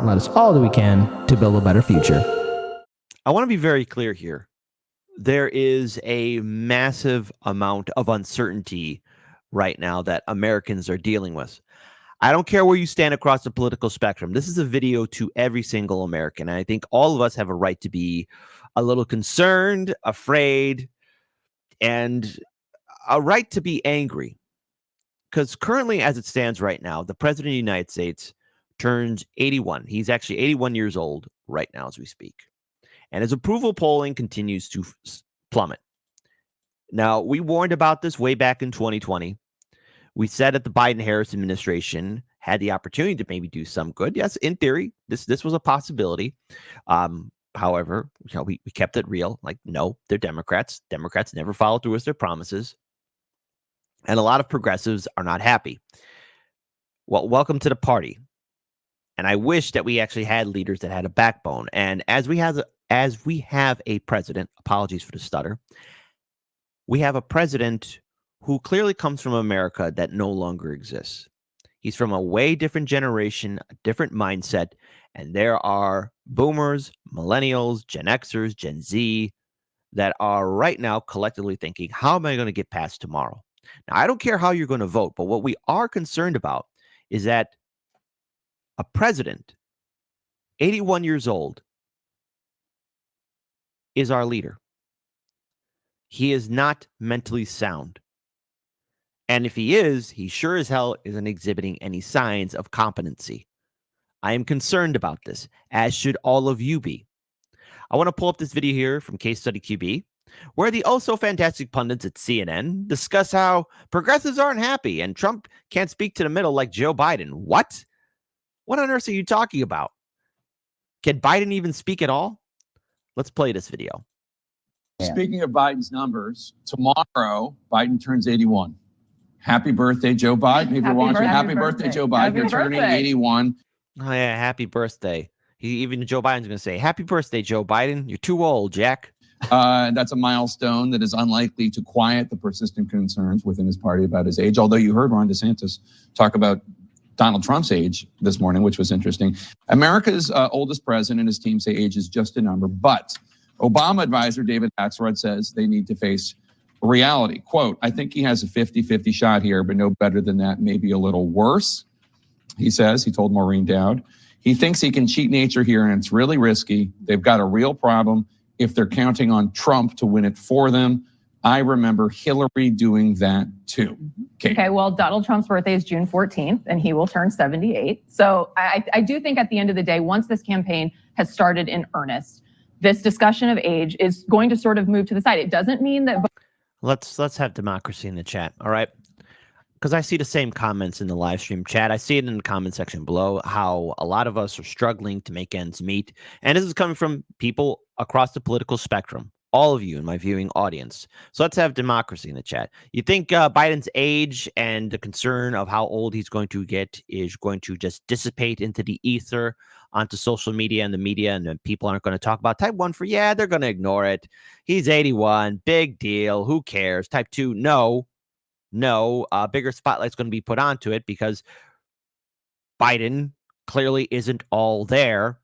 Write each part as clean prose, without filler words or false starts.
and let us all do we can to build a better future. I want to be very clear here. There is a massive amount of uncertainty right now that Americans are dealing with. I don't care where you stand across the political spectrum. This is a video to every single American. And I think all of us have a right to be a little concerned, afraid, and a right to be angry. Because currently, as it stands right now, the president of the United States turns 81. He's actually 81 years old right now as we speak. And his approval polling continues to plummet. Now, we warned about this way back in 2020. We said that the Biden-Harris administration had the opportunity to maybe do some good. Yes, in theory, this was a possibility. However, we kept it real. Like, no, they're Democrats. Democrats never follow through with their promises. And a lot of progressives are not happy. Well, welcome to the party. And I wish that we actually had leaders that had a backbone. And as we have a president, apologies for the stutter, we have a president who clearly comes from America that no longer exists. He's from a way different generation, a different mindset, and there are boomers, millennials, Gen Xers, Gen Z that are right now collectively thinking, how am I going to get past tomorrow? Now, I don't care how you're going to vote, but what we are concerned about is that a president, 81 years old, is our leader. He is not mentally sound. And if he is, he sure as hell isn't exhibiting any signs of competency. I am concerned about this, as should all of you be. I want to pull up this video here from Case Study QB, where the oh-so-fantastic pundits at CNN discuss how progressives aren't happy and Trump can't speak to the middle like Joe Biden. What? What on earth are you talking about? Can Biden even speak at all? Let's play this video. Speaking of Biden's numbers, tomorrow, Biden turns 81. Happy birthday, Joe Biden. If you're watching, happy birthday, Joe Biden. You're turning 81. Oh, yeah, happy birthday. Even Joe Biden's going to say, happy birthday, Joe Biden. You're too old, Jack. That's a milestone that is unlikely to quiet the persistent concerns within his party about his age, although you heard Ron DeSantis talk about Donald Trump's age this morning, which was interesting. America's oldest president and his team say age is just a number, but Obama advisor David Axelrod says they need to face reality. Quote, I think he has a 50-50 shot here, but no better than that, maybe a little worse. He says, he told Maureen Dowd, he thinks he can cheat nature here and it's really risky. They've got a real problem if they're counting on Trump to win it for them. I remember Hillary doing that too. Okay, well, Donald Trump's birthday is June 14th and he will turn 78. So I do think at the end of the day, once this campaign has started in earnest, this discussion of age is going to sort of move to the side. It doesn't mean that... Let's have democracy in the chat, all right? Because I see the same comments in the live stream chat. I see it in the comment section below, how a lot of us are struggling to make ends meet. And this is coming from people across the political spectrum, all of you in my viewing audience. So let's have democracy in the chat. You think Biden's age and the concern of how old he's going to get is going to just dissipate into the ether onto social media and the media, and then people aren't going to talk about type 1 for, yeah, they're going to ignore it. He's 81, big deal, who cares? Type 2, no, bigger spotlight's going to be put onto it because Biden clearly isn't all there,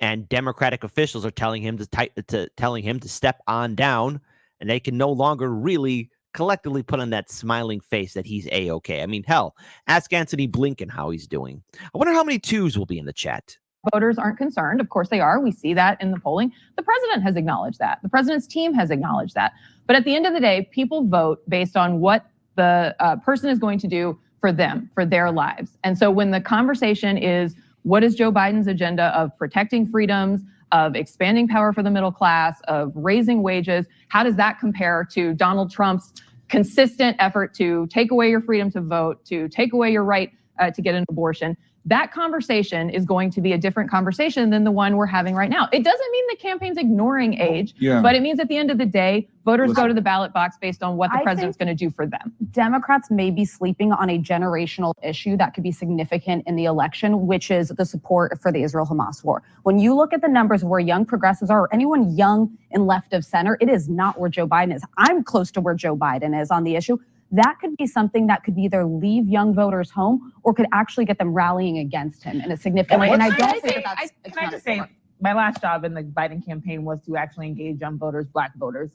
and Democratic officials are telling him to step on down, and they can no longer really collectively put on that smiling face that he's A-okay. I mean, hell, ask Anthony Blinken how he's doing. I wonder how many twos will be in the chat. Voters aren't concerned. Of course they are. We see that in the polling. The president has acknowledged that. The president's team has acknowledged that. But at the end of the day, people vote based on what the person is going to do for them, for their lives. And so when the conversation is, what is Joe Biden's agenda of protecting freedoms, of expanding power for the middle class, of raising wages, how does that compare to Donald Trump's consistent effort to take away your freedom to vote, to take away your right to get an abortion? That conversation is going to be a different conversation than the one we're having right now. It doesn't mean the campaign's ignoring age, but it means at the end of the day, voters go to the ballot box based on what the president's going to do for them. Democrats may be sleeping on a generational issue that could be significant in the election, which is the support for the Israel-Hamas war. When you look at the numbers of where young progressives are, or anyone young and left of center, it is not where Joe Biden is. I'm close to where Joe Biden is on the issue. that could be something that could either leave young voters home or could actually get them rallying against him in a significant way. And I don't think that that's Can I just say, my last job in the Biden campaign was to actually engage young voters, Black voters.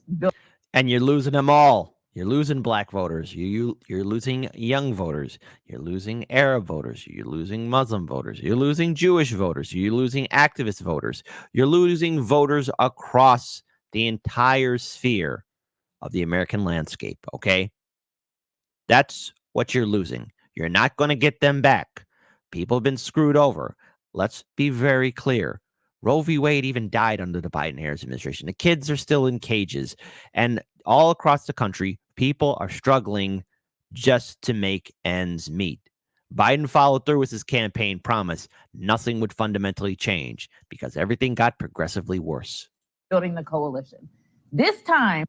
And you're losing them all. You're losing Black voters. You're losing young voters. You're losing Arab voters. You're losing Muslim voters. You're losing Jewish voters. You're losing activist voters. You're losing voters across the entire sphere of the American landscape, okay? That's what you're losing. You're not going to get them back. People have been screwed over. Let's be very clear. Roe v. Wade even died under the Biden-Harris administration. The kids are still in cages. And all across the country, people are struggling just to make ends meet. Biden followed through with his campaign promise. Nothing would fundamentally change because everything got progressively worse. Building the coalition. This time,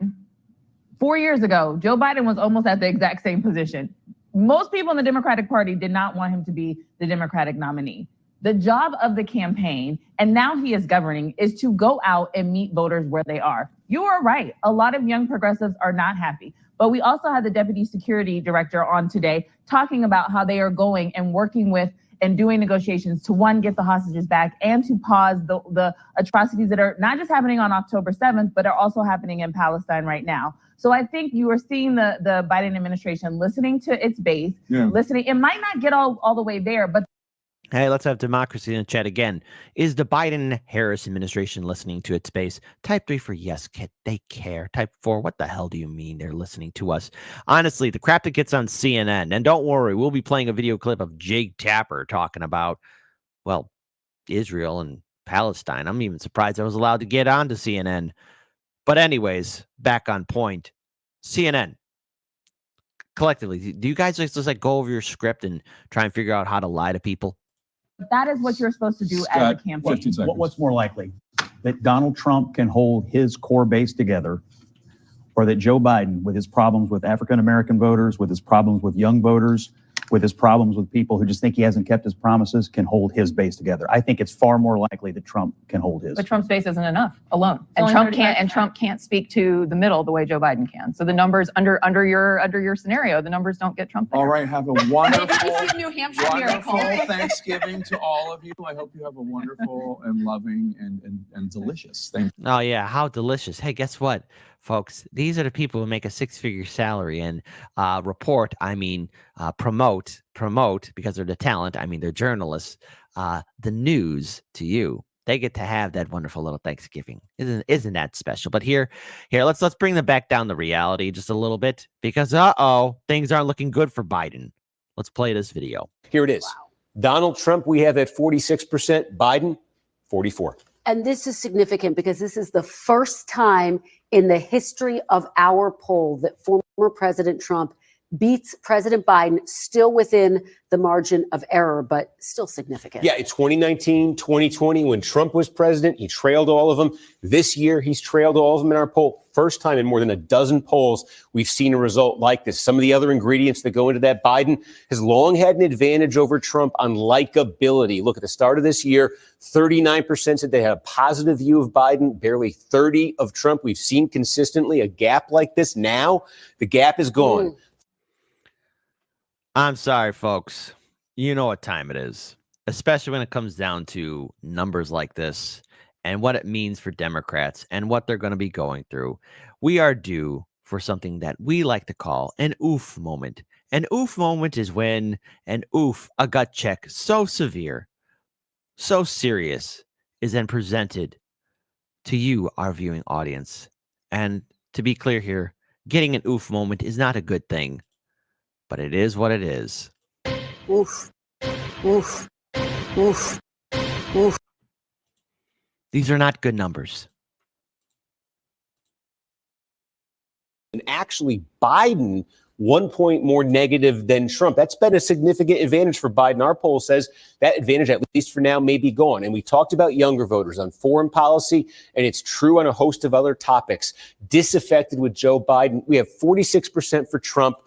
4 years ago, Joe Biden was almost at the exact same position. Most people in the Democratic Party did not want him to be the Democratic nominee. The job of the campaign, and now he is governing, is to go out and meet voters where they are. You are right. A lot of young progressives are not happy. But we also had the deputy security director on today talking about how they are going and working with and doing negotiations to, one, get the hostages back and to pause the atrocities that are not just happening on October 7th, but are also happening in Palestine right now. So I think you are seeing the Biden administration listening to its base, listening. It might not get all the way there, but hey, let's have democracy in the chat again. Is the Biden-Harris administration listening to its base? Type 3 for yes, kid. They care. Type 4, what the hell do you mean they're listening to us? Honestly, the crap that gets on CNN, and don't worry, we'll be playing a video clip of Jake Tapper talking about, well, Israel and Palestine. I'm even surprised I was allowed to get onto CNN. But anyways, back on point. CNN. Collectively, do you guys just like go over your script and try and figure out how to lie to people? that is what you're supposed to do as a campaign. What's more likely? That Donald Trump can hold his core base together, or that Joe Biden, with his problems with African-American voters, with his problems with young voters, with his problems with people who just think he hasn't kept his promises, can hold his base together? I think it's far more likely that Trump can hold his. But Trump's base isn't enough alone, and Trump can't speak to the middle the way Joe Biden can. So the numbers under your scenario, the numbers don't get Trump there. All right, have a wonderful, New Hampshire wonderful Thanksgiving to all of you. I hope you have a wonderful and loving and delicious Thanksgiving. Oh, yeah. How delicious. Hey, guess what, folks? These are the people who make a six-figure salary and promote, because they're the talent. I mean, they're journalists. The news to you. They get to have that wonderful little Thanksgiving. Isn't that special? But here, let's bring them back down to reality just a little bit, because things aren't looking good for Biden. Let's play this video. Here it is. Wow. Donald Trump, we have at 46%, Biden, 44%. And this is significant because this is the first time in the history of our poll that former President Trump beats President Biden, still within the margin of error, but still significant. Yeah, in 2019, 2020, when Trump was president, he trailed all of them. This year, he's trailed all of them in our poll. First time in more than a dozen polls, we've seen a result like this. Some of the other ingredients that go into that, Biden has long had an advantage over Trump on likability. Look, at the start of this year, 39% said they had a positive view of Biden, barely 30% of Trump. We've seen consistently a gap like this. Now, the gap is gone. I'm sorry, folks. You know what time it is, especially when it comes down to numbers like this and what it means for Democrats and what they're going to be going through. We are due for something that we like to call an oof moment. An oof moment is when a gut check so severe, so serious, is then presented to you, our viewing audience. And to be clear here, getting an oof moment is not a good thing. But it is what it is. Oof, oof, oof, oof. These are not good numbers. And actually, Biden, 1 point more negative than Trump. That's been a significant advantage for Biden. Our poll says that advantage, at least for now, may be gone. And we talked about younger voters on foreign policy, and it's true on a host of other topics. Disaffected with Joe Biden. We have 46% for Trump,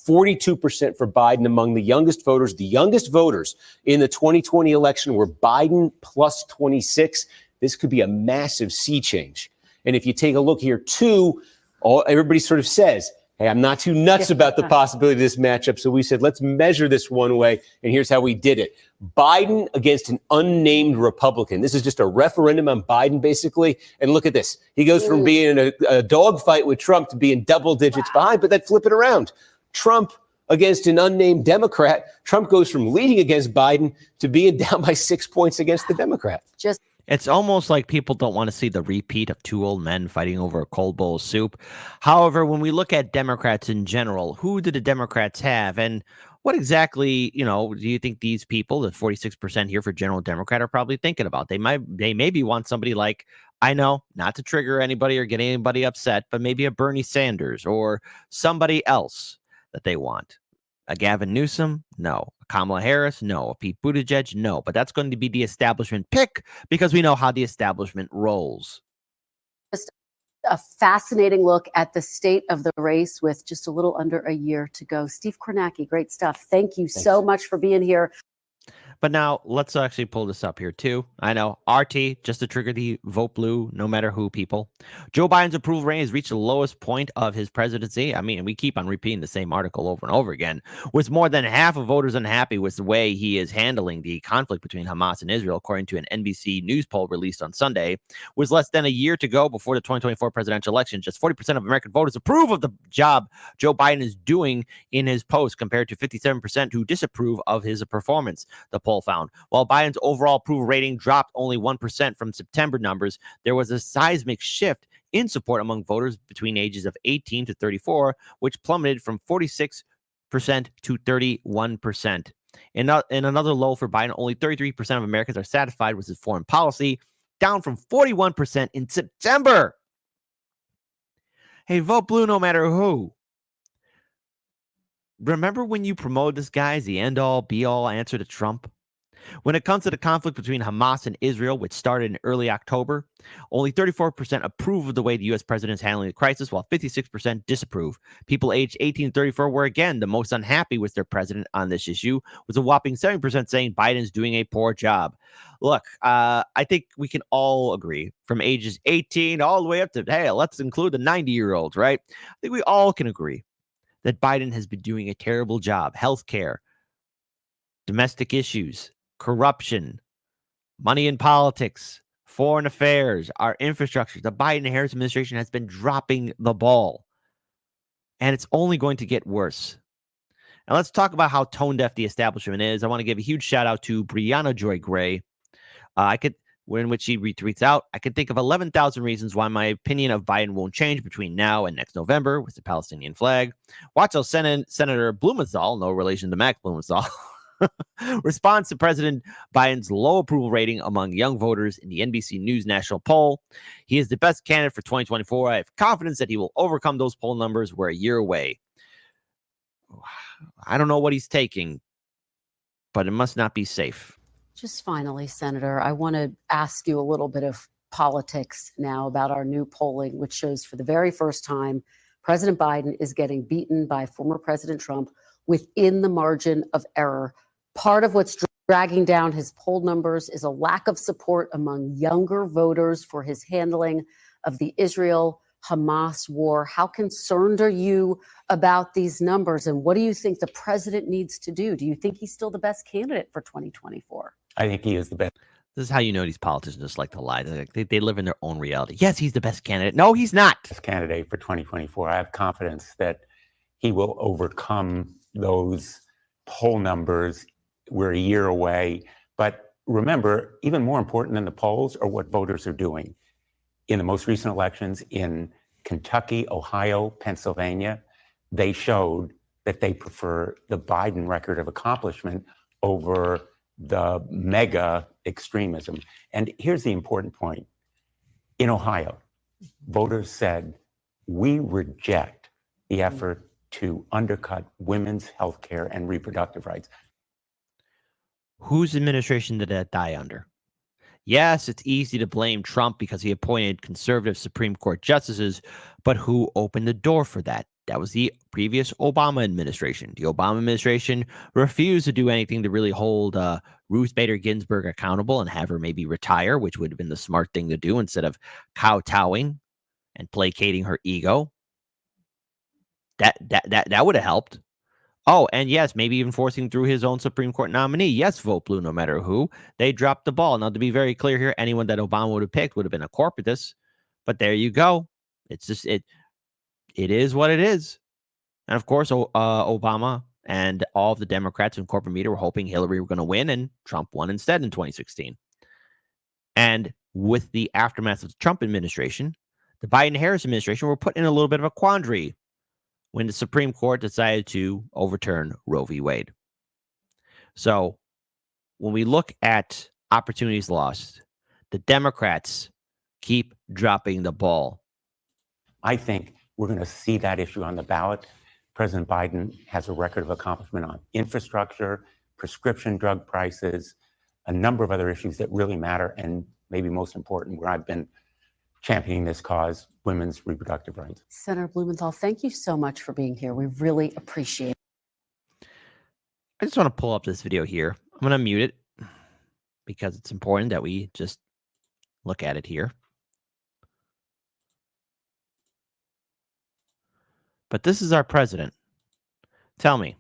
42% for Biden among the youngest voters. The youngest voters in the 2020 election were Biden plus 26. This could be a massive sea change. And if you take a look here, too, everybody sort of says, Hey, I'm not too nuts about the possibility of this matchup. So we said, let's measure this one way. And here's how we did it. Biden against an unnamed Republican. This is just a referendum on Biden, basically. And look at this. He goes from being in a dogfight with Trump to being double digits behind, but then flip it around. Trump against an unnamed Democrat. Trump goes from leading against Biden to being down by 6 points against the Democrat. It's almost like people don't want to see the repeat of two old men fighting over a cold bowl of soup. However, when we look at Democrats in general, who do the Democrats have? And what exactly, do you think these people, the 46% here for General Democrat, are probably thinking about? They maybe want somebody like, I know, not to trigger anybody or get anybody upset, but maybe a Bernie Sanders or somebody else that they want. A Gavin Newsom? No. A Kamala Harris? No. A Pete Buttigieg? No. But that's going to be the establishment pick because we know how the establishment rolls. Just a fascinating look at the state of the race with just a little under a year to go. Steve Kornacki, great stuff. Thank you so much for being here. But now let's actually pull this up here too. I know, RT, just to trigger the vote blue, no matter who people. Joe Biden's approval rating has reached the lowest point of his presidency. I mean, we keep on repeating the same article over and over again. With more than half of voters unhappy with the way he is handling the conflict between Hamas and Israel, according to an NBC News poll released on Sunday. With less than a year to go before the 2024 presidential election, just 40% of American voters approve of the job Joe Biden is doing in his post, compared to 57% who disapprove of his performance. The poll found. While Biden's overall approval rating dropped only 1% from September numbers, there was a seismic shift in support among voters between ages of 18 to 34, which plummeted from 46% to 31%. In another low for Biden, only 33% of Americans are satisfied with his foreign policy, down from 41% in September. Hey, vote blue no matter who. Remember when you promoted this guy as the end-all, be-all answer to Trump? When it comes to the conflict between Hamas and Israel, which started in early October, only 34% approve of the way the U.S. president is handling the crisis, while 56% disapprove. People aged 18 to 34 were, again, the most unhappy with their president on this issue, with a whopping 70% saying Biden's doing a poor job. Look, I think we can all agree, from ages 18 all the way up to, hey, let's include the 90-year-olds, right? I think we all can agree that Biden has been doing a terrible job. Healthcare, domestic issues, corruption, money in politics, foreign affairs, our infrastructure. The Biden-Harris administration has been dropping the ball, and it's only going to get worse. Now let's talk about how tone-deaf the establishment is. I want to give a huge shout-out to Brianna Joy Gray. In which she retweets out, I could think of 11,000 reasons why my opinion of Biden won't change between now and next November with the Palestinian flag. Watch how Senator Blumenthal, no relation to Max Blumenthal, responds to President Biden's low approval rating among young voters in the NBC News national poll. He is the best candidate for 2024. I have confidence that he will overcome those poll numbers. We're a year away. I don't know what he's taking, but it must not be safe. Just finally, Senator, I want to ask you a little bit of politics now about our new polling, which shows for the very first time, President Biden is getting beaten by former President Trump within the margin of error. Part of what's dragging down his poll numbers is a lack of support among younger voters for his handling of the Israel-Hamas war. How concerned are you about these numbers, and what do you think the president needs to do? Do you think he's still the best candidate for 2024? I think he is the best. This is how you know these politicians just like to lie. They live in their own reality. Yes, he's the best candidate. No, he's not. Candidate for 2024. I have confidence that he will overcome those poll numbers. We're a year away. But remember, even more important than the polls are what voters are doing. In the most recent elections in Kentucky, Ohio, Pennsylvania, they showed that they prefer the Biden record of accomplishment over the mega extremism. And here's the important point. In Ohio, voters said, we reject the effort to undercut women's health care and reproductive rights. Whose administration did that die under? Yes, it's easy to blame Trump because he appointed conservative Supreme Court justices, but who opened the door for that? That was the previous Obama administration. The Obama administration refused to do anything to really hold Ruth Bader Ginsburg accountable and have her maybe retire, which would have been the smart thing to do instead of kowtowing and placating her ego. That would have helped. Oh, and yes, maybe even forcing through his own Supreme Court nominee. Yes, vote blue no matter who. They dropped the ball. Now, to be very clear here, anyone that Obama would have picked would have been a corporatist. But there you go. It's just it is what it is. And of course, Obama and all of the Democrats in corporate media were hoping Hillary were going to win, and Trump won instead in 2016. And with the aftermath of the Trump administration, the Biden-Harris administration were put in a little bit of a quandary when the Supreme Court decided to overturn Roe v. Wade. So when we look at opportunities lost, the Democrats keep dropping the ball. I think we're going to see that issue on the ballot. President Biden has a record of accomplishment on infrastructure, prescription drug prices, a number of other issues that really matter, and maybe most important, where I've been championing this cause, women's reproductive rights. Senator Blumenthal, thank you so much for being here. We really appreciate it. I just want to pull up this video here. I'm going to mute it because it's important that we just look at it here. But this is our president. Tell me.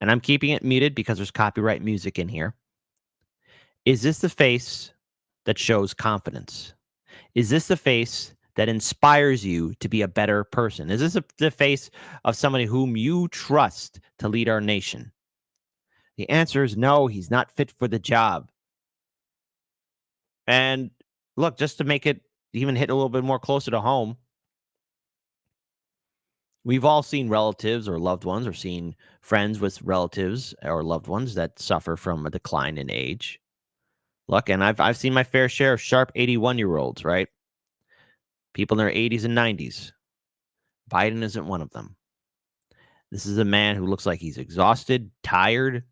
And I'm keeping it muted because there's copyright music in here. Is this the face that shows confidence? Is this the face that inspires you to be a better person? Is this the face of somebody whom you trust to lead our nation? The answer is no, he's not fit for the job. And look, just to make it even hit a little bit more closer to home, we've all seen relatives or loved ones, or seen friends with relatives or loved ones that suffer from a decline in age. Look, and I've seen my fair share of sharp 81-year-olds, right? People in their 80s and 90s. Biden isn't one of them. This is a man who looks like he's exhausted, tired.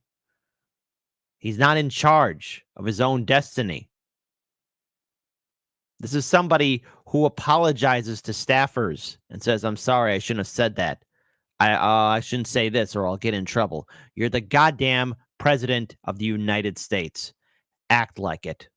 He's not in charge of his own destiny. This is somebody who apologizes to staffers and says, I'm sorry, I shouldn't have said that. I shouldn't say this or I'll get in trouble. You're the goddamn president of the United States. Act like it.